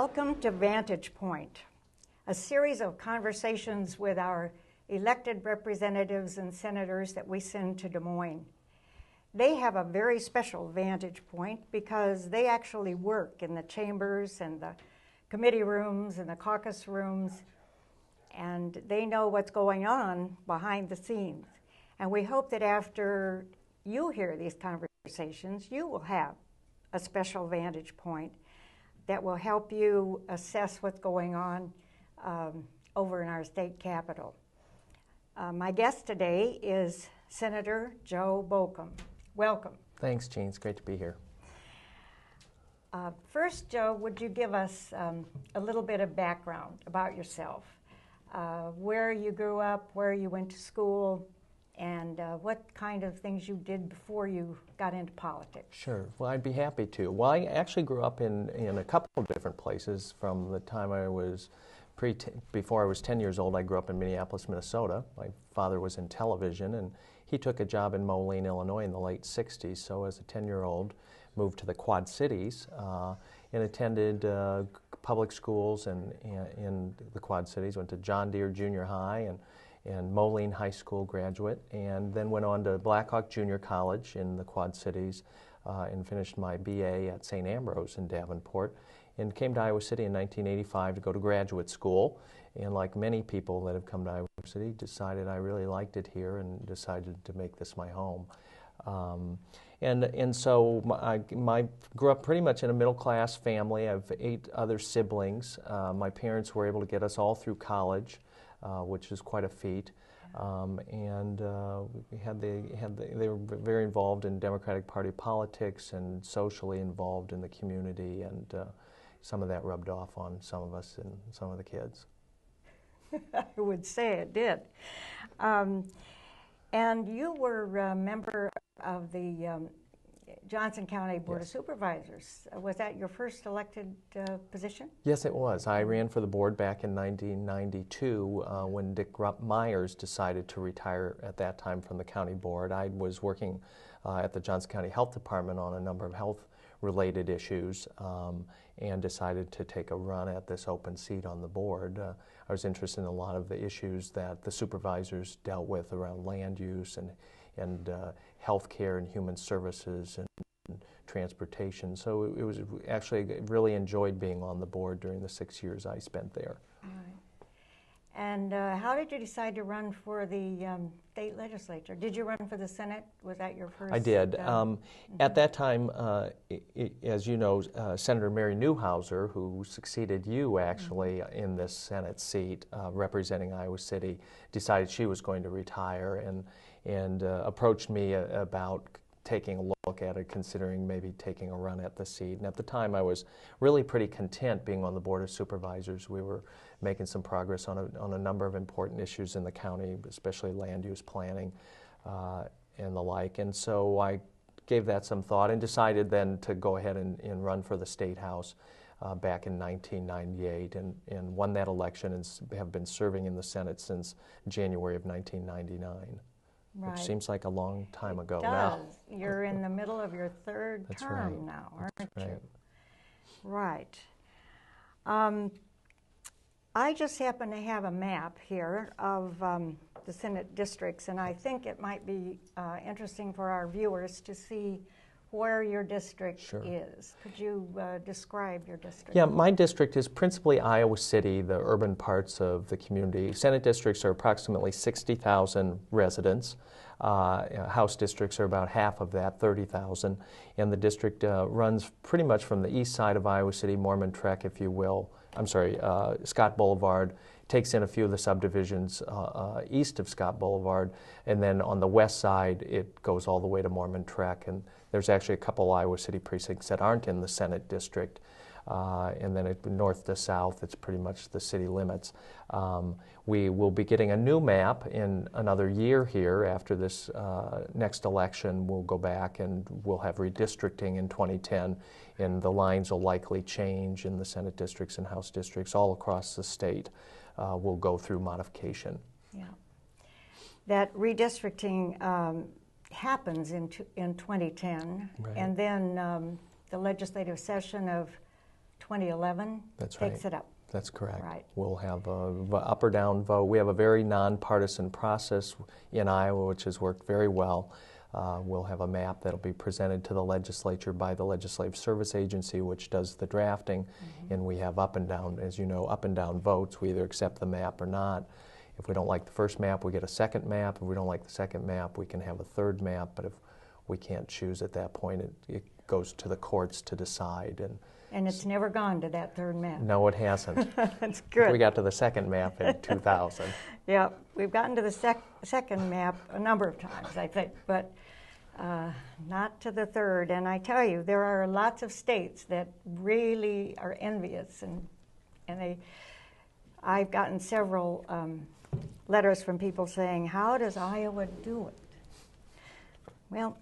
Welcome to Vantage Point, a series of conversations with our elected representatives and senators that we send to Des Moines. They have a very special vantage point because they actually work in the chambers and the committee rooms and the caucus rooms, and they know what's going on behind the scenes. And we hope that after you hear these conversations, you will have a special vantage point that will help you assess what's going on over in our state capitol. My guest today is Senator Joe Bolkcom. Welcome. Thanks, Jean. It's great to be here. First, Joe, would you give us a little bit of background about yourself? Where you grew up, where you went to school, and what kind of things you did before you got into politics? Sure. Well, I'd be happy to. Well, I actually grew up in a couple of different places from the time I was before I was 10 years old. I grew up in Minneapolis, Minnesota. My father was in television, and he took a job in Moline, Illinois in the late 60s. So as a 10-year-old, moved to the Quad Cities and attended public schools in the Quad Cities. Went to John Deere Junior High and Moline High School graduate, and then went on to Blackhawk Junior College in the Quad Cities and finished my BA at St. Ambrose in Davenport, and came to Iowa City in 1985 to go to graduate school. And like many people that have come to Iowa City, decided I really liked it here and decided to make this my home. And so I grew up pretty much in a middle-class family. I have 8 other siblings. My parents were able to get us all through college, which is quite a feat. They were very involved in Democratic Party politics and socially involved in the community, and some of that rubbed off on some of us and some of the kids. I would say it did. And you were a member of the Johnson County Board of Supervisors. Was that your first elected position? Yes, it was. I ran for the board back in 1992 when Dick Myers decided to retire at that time from the county board. I was working at the Johnson County Health Department on a number of health-related issues and decided to take a run at this open seat on the board. I was interested in a lot of the issues that the supervisors dealt with around land use and health care and human services and transportation. So it was actually, really enjoyed being on the board during the 6 years I spent there. All right. And how did you decide to run for the state legislature? Did you run for the Senate? Was that your first? I did. At that time, as you know, Senator Mary Newhouser, who succeeded you actually in this Senate seat representing Iowa City, decided she was going to retire and approached me about taking a look at it, considering maybe taking a run at the seat. And at the time, I was really pretty content being on the Board of Supervisors. We were making some progress on a number of important issues in the county, especially land use planning and the like. And so I gave that some thought and decided then to go ahead and run for the State House back in 1998 and won that election and have been serving in the Senate since January of 1999. Right. Which seems like a long time ago now. now. You're in the middle of your third That's term right. now, aren't That's you? right. Right. I just happen to have a map here of the Senate districts, and I think it might be interesting for our viewers to see where your district is. Could you describe your district? Yeah, my district is principally Iowa City, the urban parts of the community. Senate districts are approximately 60,000 residents. House districts are about half of that, 30,000. And the district runs pretty much from the east side of Iowa City, Mormon Trek, if you will. Scott Boulevard, takes in a few of the subdivisions east of Scott Boulevard, and then on the west side it goes all the way to Mormon Trek, and there's actually a couple Iowa City precincts that aren't in the Senate district, and then north to south it's pretty much the city limits. We will be getting a new map in another year here. After this next election, we'll go back and we'll have redistricting in 2010, and the lines will likely change in the Senate districts and House districts all across the state. Will go through modification. Yeah. That redistricting happens in 2010, right. And then the legislative session of 2011 That's takes right. it up. That's correct. Right. We'll have a up or down vote. We have a very nonpartisan process in Iowa, which has worked very well. We'll have a map that'll be presented to the legislature by the Legislative Service Agency, which does the drafting, and we have up and down, as you know, up and down votes. We either accept the map or not. If we don't like the first map, we get a second map. If we don't like the second map, we can have a third map, but if we can't choose at that point, it goes to the courts to decide. And it's never gone to that third map. No, it hasn't. That's good. We got to the second map in 2000. Yeah, we've gotten to the second map a number of times, I think, but not to the third. And I tell you, there are lots of states that really are envious, and I've gotten several letters from people saying, "How does Iowa do it?" Well,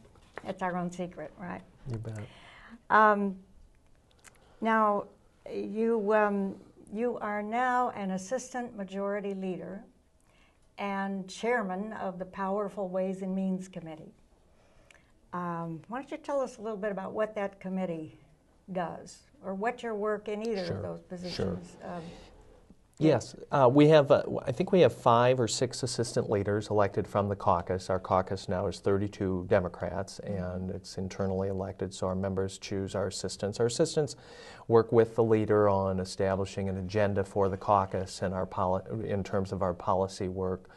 it's our own secret, right? You bet. Now, you are now an assistant majority leader and chairman of the powerful Ways and Means Committee. Why don't you tell us a little bit about what that committee does, or what your work in either of those positions? Yes, we have, I think we have 5 or 6 assistant leaders elected from the caucus. Our caucus now is 32 Democrats, and it's internally elected, so our members choose our assistants. Our assistants work with the leader on establishing an agenda for the caucus and in terms of our policy work.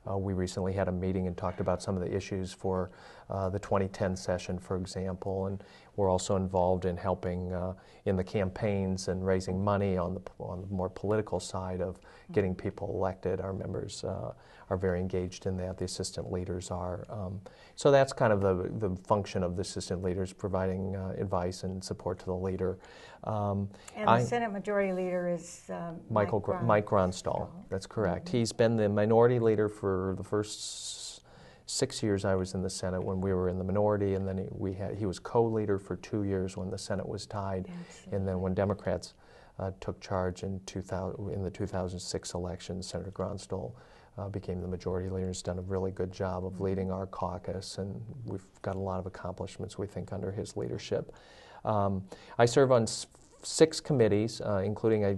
We recently had a meeting and talked about some of the issues for the 2010 session, for example, and we're also involved in helping in the campaigns and raising money on the more political side of getting people elected. Our members are very engaged in that. The assistant leaders are. So that's kind of the function of the assistant leaders, providing advice and support to the leader. And the Senate Majority Leader is Mike Gronstall. That's correct. He's been the minority leader for the first 6 years I was in the Senate when we were in the minority, and then he was co-leader for 2 years when the Senate was tied, and then when Democrats took charge in the 2006 election, Senator Gronstall became the majority leader. He's done a really good job of leading our caucus, and we've got a lot of accomplishments, we think, under his leadership. I serve on 6 committees, including I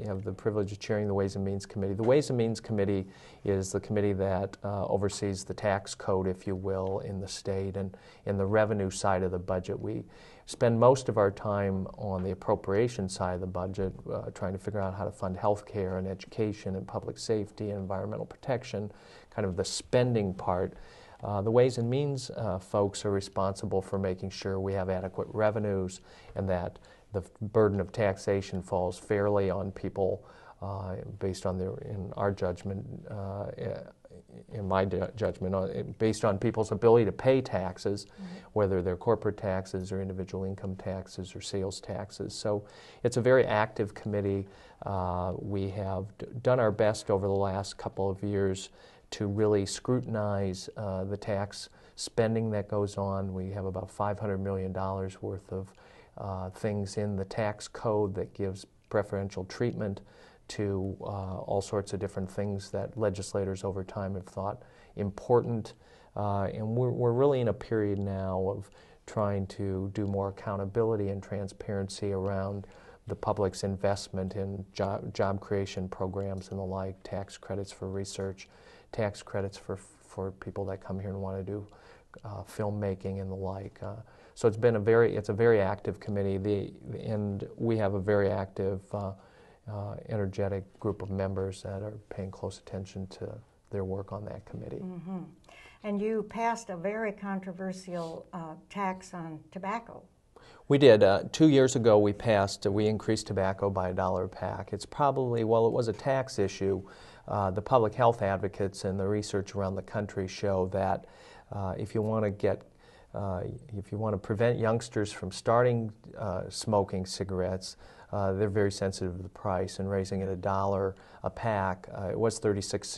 have the privilege of chairing the Ways and Means Committee. The Ways and Means Committee is the committee that oversees the tax code, if you will, in the state, and in the revenue side of the budget. We spend most of our time on the appropriation side of the budget, trying to figure out how to fund health care and education and public safety and environmental protection, kind of the spending part. The Ways and Means folks are responsible for making sure we have adequate revenues and that the burden of taxation falls fairly on people based on in our judgment, in my judgment, based on people's ability to pay taxes, whether they're corporate taxes or individual income taxes or sales taxes. So it's a very active committee. We have done our best over the last couple of years to really scrutinize the tax spending that goes on. We have about $500 million worth of things in the tax code that gives preferential treatment to all sorts of different things that legislators over time have thought important. And we're really in a period now of trying to do more accountability and transparency around the public's investment in job creation programs and the like, tax credits for research, tax credits for people that come here and want to do filmmaking and the like. So it's been a very active committee, and we have a very active, energetic group of members that are paying close attention to their work on that committee. Mm-hmm. And you passed a very controversial tax on tobacco. We did. 2 years ago we increased tobacco by $1 a pack. It's probably, well, it was a tax issue. The public health advocates and the research around the country show that if you want to prevent youngsters from starting smoking cigarettes, they're very sensitive to the price, and raising it $1 a pack. It was 36